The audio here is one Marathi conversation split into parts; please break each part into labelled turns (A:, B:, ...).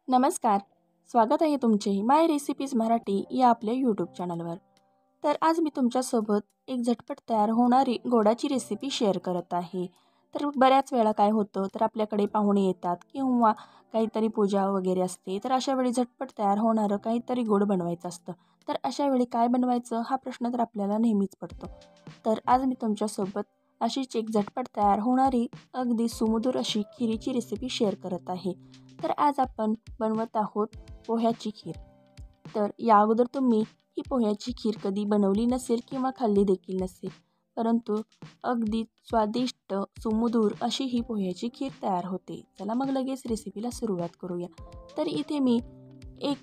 A: नमस्कार. स्वागत आहे तुमचे माय रेसिपीज मराठी या आपल्या यूट्यूब चॅनलवर. तर आज मी तुमच्यासोबत एक झटपट तयार होणारी गोडाची रेसिपी शेअर करत आहे. तर बऱ्याच वेळा काय होतं, तर आपल्याकडे पाहुणे येतात किंवा काहीतरी पूजा वगैरे असते, तर अशा वेळी झटपट तयार होणारं काहीतरी गोड बनवायचं असतं. तर अशा वेळी काय बनवायचं हा प्रश्न तर आपल्याला नेहमीच पडतो. तर आज मी तुमच्यासोबत अशीच एक झटपट तयार होणारी अगदी सुमधुर अशी खिरीची रेसिपी शेअर करत आहे. तर आज आपण बनवत आहोत पोह्याची खीर. तर या अगोदर तुम्ही ही पोह्याची खीर कधी बनवली नसेल किंवा खाल्ली देखील नसेल, परंतु अगदी स्वादिष्ट सुमधुर अशी ही पोह्याची खीर तयार होते. चला मग लगेच रेसिपीला सुरुवात करूया. तर इथे मी एक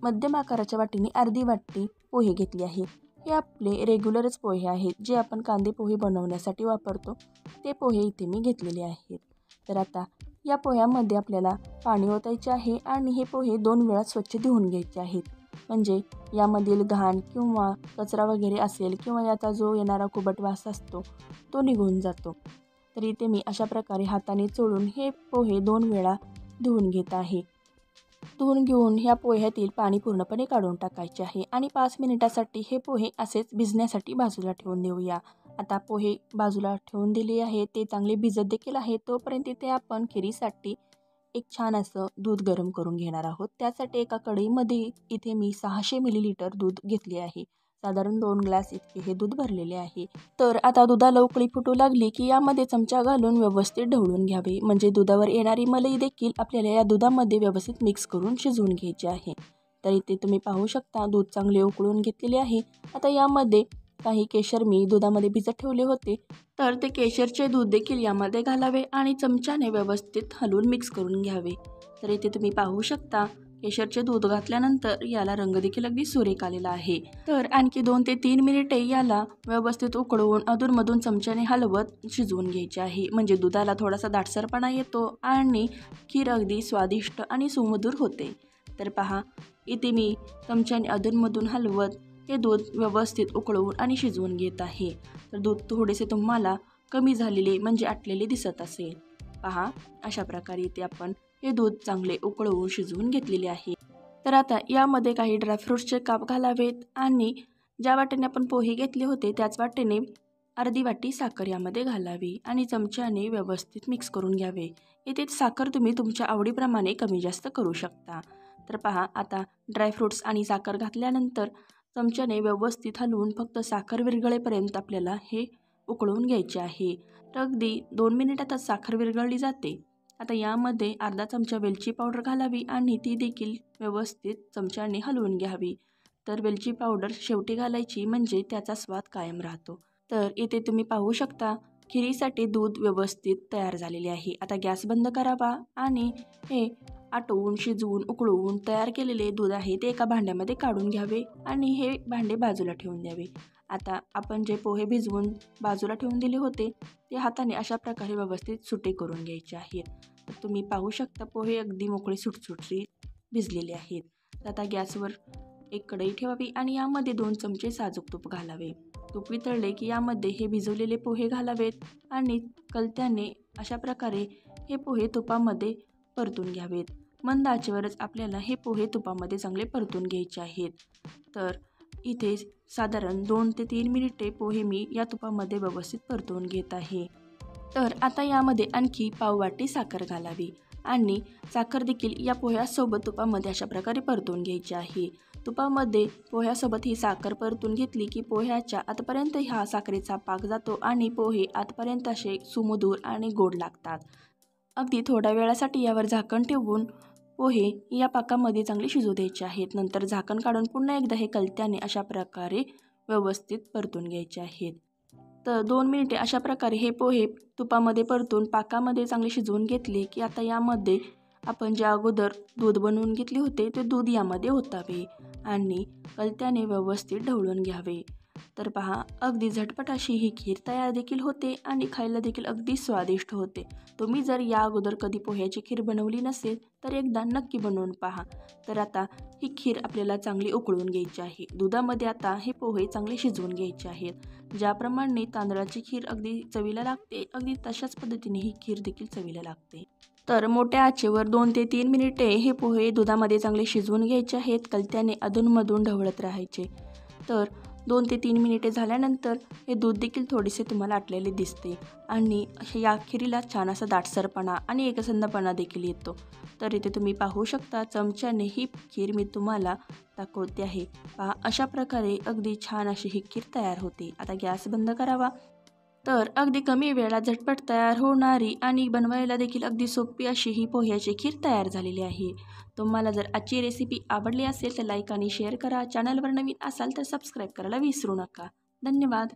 A: मध्यम आकाराच्या वाटीने अर्धी वाटी पोहे घेतले आहेत. हे आपले रेग्युलरच पोहे आहेत, जे आपण कांदे पोहे बनवण्यासाठी वापरतो. ते पोहे इथे मी घेतलेले आहेत. तर आता या पोह्यामध्ये आपल्याला पाणी ओतायचे आहे आणि हे पोहे 2 वेळा स्वच्छ धुवून घ्यायचे आहेत. म्हणजे यामधील घाण किंवा कचरा वगैरे असेल किंवा याचा जो येणारा कुबट वास असतो तो निघून जातो. तर इथे मी अशा प्रकारे हाताने चोळून हे पोहे 2 वेळा धुवून घेत आहे. धुवून घेऊन ह्या पोह्यातील पाणी पूर्णपणे काढून टाकायचे आहे आणि 5 मिनिटासाठी हे पोहे असेच भिजण्यासाठी बाजूला ठेवून देऊया. आता पोहे बाजूला ठेवून दिले आहे, ते चांगले भिजत देखील आहे. तोपर्यंत इथे आपण खिरीसाठी एक छान असं दूध गरम करून घेणार आहोत. त्यासाठी एका कढईमध्ये इथे मी 600 मिलीलिटर दूध घेतले आहे. साधारण 2 ग्लास इतके हे दूध भरलेले आहे. तर आता दुधाला उकळी फुटू लागली की यामध्ये चमचा घालून व्यवस्थित ढवळून घ्यावे. म्हणजे दुधावर येणारी मलाई देखील आपल्याला या दुधामध्ये व्यवस्थित मिक्स करून शिजवून घ्यायची आहे. तर इथे तुम्ही पाहू शकता दूध चांगले उकळून घेतलेले आहे. आता यामध्ये काही केशर मी दुधामध्ये भिजत ठेवले होते, तर ते केशरचे दूध देखील यामध्ये घालावे आणि चमच्याने व्यवस्थित हलवून मिक्स करून घ्यावे. तर इथे तुम्ही पाहू शकता केशरचे दूध घातल्यानंतर याला रंग देखील अगदी सुरेख आलेला आहे. तर आणखी 2 ते 3 मिनिटे याला व्यवस्थित उकळवून अधूनमधून चमच्याने हलवत शिजवून घ्यायचे आहे. म्हणजे दुधाला थोडासा दाटसरपणा येतो आणि खीर अगदी स्वादिष्ट आणि सुमधुर होते. तर पहा इथे मी चमच्याने अधूनमधून हलवत हे दूध व्यवस्थित उकळवून आणि शिजवून घेत आहे. तर दूध थोडेसे तुम्हाला कमी झालेले म्हणजे आटलेले दिसत असेल. पहा अशा प्रकारे इथे आपण हे दूध चांगले उकळवून शिजवून घेतलेले आहे. तर आता यामध्ये काही ड्रायफ्रूट्सचे काप घालावेत आणि ज्या वाटीने आपण पोहे घेतले होते त्याच वाटीने अर्धी वाटी साखर यामध्ये घालावी आणि चमच्याने व्यवस्थित मिक्स करून घ्यावे. इथे साखर तुम्ही तुमच्या आवडीप्रमाणे कमी जास्त करू शकता. तर पहा आता ड्रायफ्रूट्स आणि साखर घातल्यानंतर चमच्याने व्यवस्थित हलवून फक्त साखर विरघळेपर्यंत आपल्याला हे उकळवून घ्यायचे आहे. तर अगदी 2 मिनिटातच साखर विरघळली जाते. आता यामध्ये अर्धा चमचा वेलची पावडर घालावी आणि ती देखील व्यवस्थित चमच्याने हलवून घ्यावी. तर वेलची पावडर शेवटी घालायची म्हणजे त्याचा स्वाद कायम राहतो. तर इथे तुम्ही पाहू शकता खिरीसाठी दूध व्यवस्थित तयार झालेले आहे. आता गॅस बंद करावा आणि हे आटवून शिजवून उकळवून तयार केलेले दूध आहे ते एका भांड्यामध्ये काढून घ्यावे आणि हे भांडे बाजूला ठेवून द्यावे. आता आपण जे पोहे भिजवून बाजूला ठेवून दिले होते ते हाताने अशा प्रकारे व्यवस्थित सुटे करून घ्यायचे आहेत. तर तुम्ही पाहू शकता पोहे अगदी मोकळे सुटसुटीत भिजलेले आहेत. तर आता गॅसवर एक कढई ठेवावी आणि यामध्ये 2 चमचे साजूक तूप घालावे. तूप वितळले की यामध्ये हे भिजवलेले पोहे घालावेत आणि कलत्याने अशा प्रकारे हे पोहे तुपामध्ये परतून घ्यावेत. मंद आचेवरच आपल्याला हे पोहे तुपामध्ये चांगले परतून घ्यायचे आहेत. तर इथे साधारण 2 ते 3 मिनिटे पोहे मी या तुपामध्ये व्यवस्थित परतवून घेत आहे. तर आता यामध्ये आणखी पाववाटी साखर घालावी आणि साखर देखील या पोह्यासोबत तुपामध्ये अशा प्रकारे परतून घ्यायची आहे. तुपामध्ये पोह्यासोबत ही साखर परतून घेतली की पोह्याच्या आतपर्यंत हा साखरेचा पाक जातो आणि पोहे आतपर्यंत असे सुमधुर आणि गोड लागतात. अगदी थोड्या वेळासाठी यावर झाकण ठेवून पोहे या पाकामध्ये चांगले शिजू द्यायचे आहेत. नंतर झाकण काढून पुन्हा एकदा हे कलत्याने अशा प्रकारे व्यवस्थित परतून घ्यायचे आहेत. तर 2 मिनिटे अशा प्रकारे हे पोहे तुपामध्ये परतून पाकामध्ये चांगले शिजवून घेतले की आता यामध्ये आपण ज्या अगोदर दूध बनवून घेतले होते ते दूध यामध्ये ओतावे आणि कलत्याने व्यवस्थित ढवळून घ्यावे. तर पहा अगदी झटपट अशी ही खीर तयार देखील होते आणि खायला देखील अगदी स्वादिष्ट होते. तुम्ही जर या अगोदर कधी पोह्याची खीर बनवली नसेल तर एकदा नक्की बनवून पहा. तर आता ही खीर आपल्याला चांगली उकळून घ्यायची आहे. दुधामध्ये आता हे पोहे चांगले शिजवून घ्यायचे आहेत. ज्याप्रमाणे तांदळाची खीर अगदी चवीला लागते अगदी तशाच पद्धतीने ही खीर देखील चवीला लागते. तर मोठ्या आचेवर 2 ते 3 मिनिटे हे पोहे दुधामध्ये चांगले शिजवून घ्यायचे आहेत. कलत्याने अधूनमधून ढवळत राहायचे. तर 2 ते 3 मिनिटे झाल्यानंतर हे दूध देखील थोडेसे तुम्हाला आटलेले दिसते आणि या अखेरीला छान असा दाटसरपणा आणि एकसंधपणा देखील येतो. तर इथे तुम्ही पाहू शकता चमच्याने ही खीर मी तुम्हाला दाखवते आहे. पहा, अशा प्रकारे अगदी छान अशी ही खीर तयार होते. आता गॅस बंद करावा. तर अगदी कमी वेळात झटपट तयार होणारी आणि बनवायला देखील अगदी सोपी अशी ही पोह्याची खीर तयार झालेली आहे. तुम्हाला जर आजची रेसिपी आवडली असेल तर लाईक आणि शेअर करा. चॅनलवर नवीन असाल तर सबस्क्राईब करायला विसरू नका. धन्यवाद.